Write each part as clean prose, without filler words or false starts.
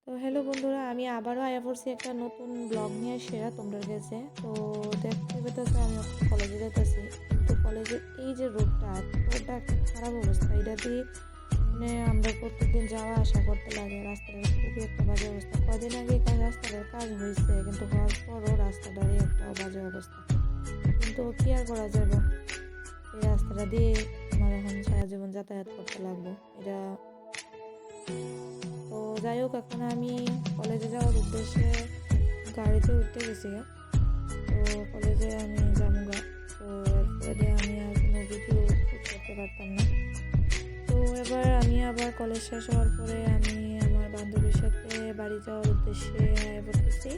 তো হ্যালো বন্ধুরা, আমি আবারও আয়া পড়ছি একটা নতুন ব্লগ নিয়ে সেরা তোমরা গেছে। তো দেখতে পেতেছে আমি কলেজে যেতেছি, কিন্তু কলেজের এই যে রোডটা এতটা একটা খারাপ অবস্থা, এটা দিয়ে মানে আমরা প্রত্যেকদিন যাওয়া আসা করতে লাগে। রাস্তাটার খুবই একটা বাজে অবস্থা। কদিন আগে রাস্তাটার কাজ হয়েছে, কিন্তু হওয়ার পরও রাস্তাটারই একটা বাজে অবস্থা। কিন্তু কি আর করা যাবে, এই রাস্তাটা দিয়ে আমার এখন সারা জীবন যাতায়াত করতে লাগবে। এটা তো যাই হোক, এখন আমি কলেজে যাওয়ার উদ্দেশ্যে গাড়িতে উঠতে গেছি। তো কলেজে আমি যাবো গা। তো এরপরে আমি আর কোনো ভিডিও শ্যুট করতে পারতাম না। তো এবার আমি আবার কলেজ শেষ হওয়ার পরে আমি আমার বান্ধবীর সাথে বাড়ি যাওয়ার উদ্দেশ্যে পড়তেছি।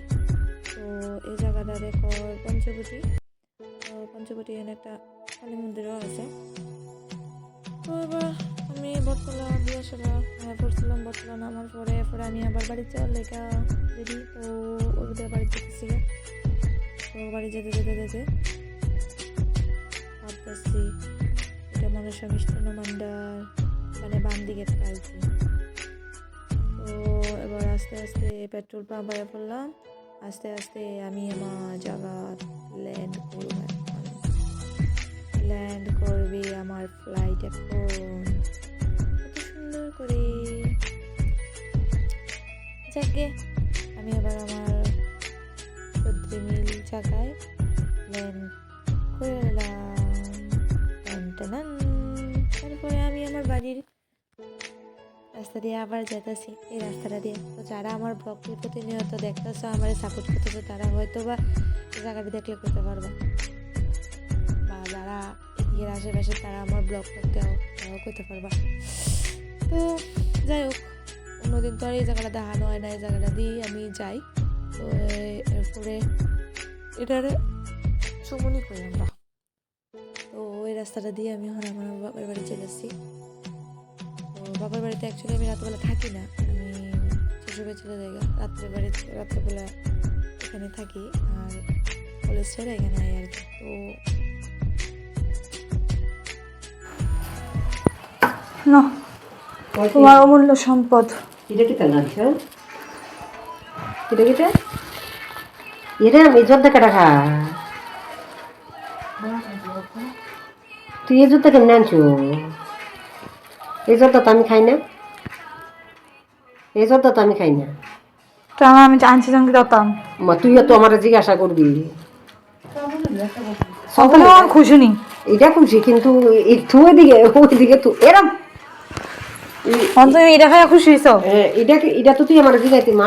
তো এই জায়গাটা দেখো পঞ্চবটি। তো পঞ্চবটি এখানে একটা কালী মন্দিরও আছে। তো এবার আমি বটতলা দিয়ে পড়ছিলাম। বটতলা নামার পরে আমি আবার বাড়ি যাওয়ার লেখা রেডি। তো ওদের বাড়ি যেতেছি। তো বাড়ি যেতে যেতে যেতে ভাবতেছি এটা মনসা মিষ্টান্ন ভান্ডার, মানে বাম দিকের আর কি। তো এবার আস্তে আস্তে পেট্রোল পাম্প বাইরে পড়লাম। আস্তে আস্তে আমি আমার জায়গা ল্যান্ড করব। ল্যান্ড করবে আমার ফ্লাইট এখন কত সুন্দর করে। যাকে আমি আবার আমার মিল জায়গায় ল্যান্ড করে এলাম। তারপরে আমি আমার বাড়ির রাস্তা দিয়ে আবার যেতেছি, এই রাস্তাটা দিয়ে। তো যারা আমার ব্লগটি প্রতিনিয়ত দেখতেছো, আমার সাপোর্ট করতেছো, তারা হয়তো বা জায়গাটা দেখলে করতে পারবে, বা যারা এর আশেপাশে তারা আমার ব্লগটা তারাও করতে পারবা। তো যাই হোক, অন্যদিন তো আর এই জায়গাটা দেখানো হয় না, এই জায়গাটা দিয়ে আমি যাই। তো এরপরে এটারে চুমনি করি আমরা। তো ওই রাস্তাটা দিয়ে আমি এখন আমার বাবার বাড়ি চলেছি। তো বাবার বাড়িতে অ্যাকচুয়ালি আমি রাত্রেবেলা থাকি না, আমি শ্বশুরবাড়ি চলে যাই। রাত্রেবেলা এখানে থাকি, আর কলেজ ছেড়ে এখানে আই আর কি। তো তোমার অমূল্য সম্পদ। এটা কি তার লাগছে? এটা আমি জর্দা কাটা খা। তুই এই জুতা কেমন আনছো? এই জর্দা তো আমি খাই না। তো আমি আনছি জঙ্গি দতাম। তুইও তো আমার জিজ্ঞাসা করবি। সকালে আমার খুশি নি, এটা খুশি, কিন্তু একটু ওইদিকে তুই এরম এটা খাই খুশি হইছো? এটা তো তুই আমার জিজ্ঞাসা মা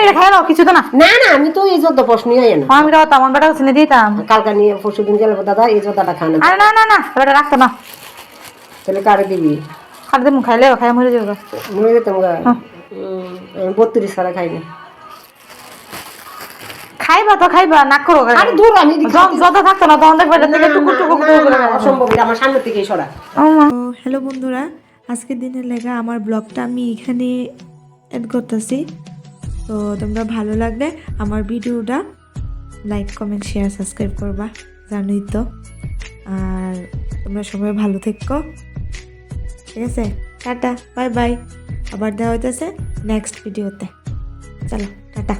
এটা খাই নাও, কিছু তো না। না না, আমি তো এই জর্দা প্রশ্নই হয় না। আমি দতাম, আমার বেটা চিনে দিতাম। কালকা নিয়ে পরশু দিন গেলে দাদা এই জর্দাটা খানা। আরে না না না, বেটা রাখতো না। তাহলে কারে দিবি? খালি তুমি খাইলে খাই মরে যাবো। মরে যেতাম গা। আমি 32 ছাড়া খাই না। খাইবা তো খাইবা, না করো। আরে দূর, আমি যত থাকতো না তখন দেখবে টুকুর করে অসম্ভব, এটা আমার সামনে থেকে সরা। হ্যালো বন্ধুরা, আজকের দিনের লেগা আমার ব্লগটা আমি এখানে এড করতেছি। তো তোমরা ভালো লাগলে আমার ভিডিওটা লাইক, কমেন্ট, শেয়ার, সাবস্ক্রাইব করবা, জানোই তো। আর তোমরা সবাই ভালো থেকো, ঠিক আছে? Tata, bye bye. আবার দেখা হইতেছে নেক্সট ভিডিওতে। চলো টাটা।